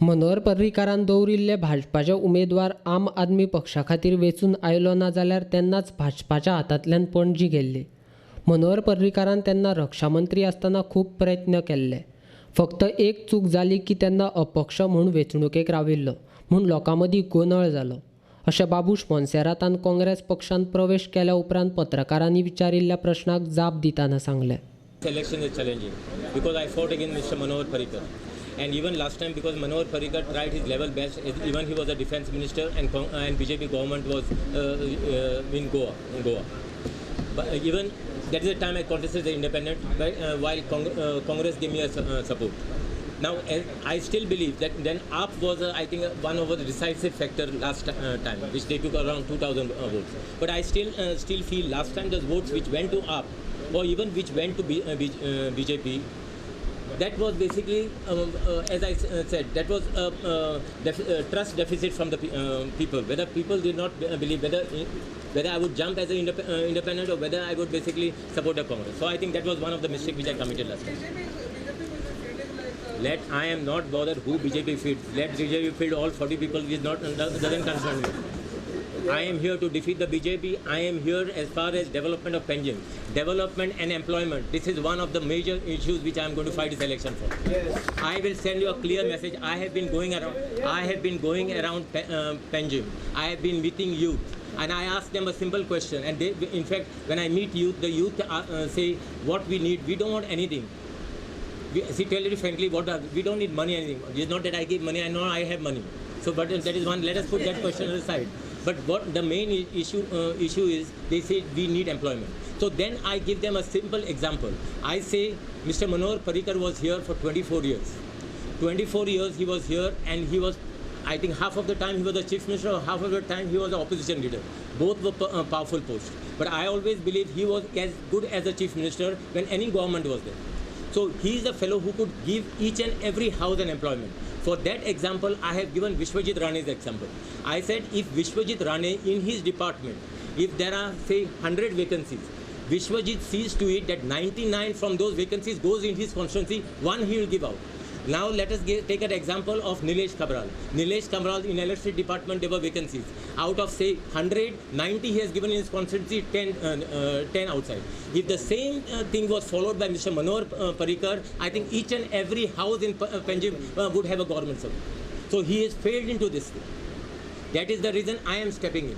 मनोहर पर्रीकारान दवरिल्ले भाजपाचे उमेदवार आम आदमी पक्षा खातीर वेंचून आयलो ना जाल्यार तेन्नाच भाजपाच्या हातांतल्यान पणजी गेल्ली. मनोहर पर्रीकारान तेन्ना रक्षा मंत्री आसतना खूब प्रयत्न केल्ले. फक्त एक चूक जाली की तेन्ना अपक्ष म्हूण वेंचणुकेक राविल्लो म्हूण लोकां मदीं गोंदळ जालो अशें बाबूश मोन्सेरातान काँग्रेस पक्षांत प्रवेश केल्या उपरांत पत्रकारांनी विचारिल्ल्या प्रश्नाक जाप दितना सांगलें. Election is challenging because I fought against Mr. Manohar Parrikar, and even last time because Manohar Parrikar tried his level best. Even he was a defense minister, and BJP government was in Goa. But even that is the time I contested as independent, while Congress gave me a support. Now I still believe that then AAP was I think one of the decisive factor last time, which they took around 2,000 votes. But I still feel last time those votes which went to AAP or even which went to BJP, that was basically as I said, that was trust deficit from the people. Whether people did not believe whether I would jump as an independent or whether I would basically support the Congress. So I think that was one of the mistakes which I committed last time. I am not bothered who BJP feeds. Let BJP feed all 40 people, which doesn't concern me. I am here to defeat the BJP. I am here as far as development of Panjim, development and employment. This is one of the major issues which I am going to fight this election for. Yes. I will send you a clear message. I have been going around Panjim. I have been meeting youth, and I ask them a simple question. And they, in fact, when I meet youth, the youth say what we need. We don't want anything. Tell you frankly, we don't need money anything. It's not that I give money. I know I have money. So, but that is one. Let us put that question aside. But what the main issue is, they say we need employment. So then I give them a simple example. I say Mr. Manohar Parrikar was here for 24 years. 24 years he was here, and he was, I think half of the time he was the chief minister, or half of the time he was the opposition leader. Both were powerful posts. But I always believe he was as good as the chief minister when any government was there. So he is a fellow who could give each and every house an employment. For that example, I have given Vishwajit Rane's example. I said if Vishwajit Rane in his department, if there are say 100 vacancies, Vishwajit sees to it that 99 from those vacancies goes in his constituency, one he will give out. Now let us take an example of Nilesh Kabral. Nilesh Kabral in electricity department there were vacancies. Out of say 100, 90 he has given in his constituency, 10 outside. If the same thing was followed by Mr. Manohar Parrikar, I think each and every house in Panjim would have a government service. So he has failed into this thing. That is the reason I am stepping in.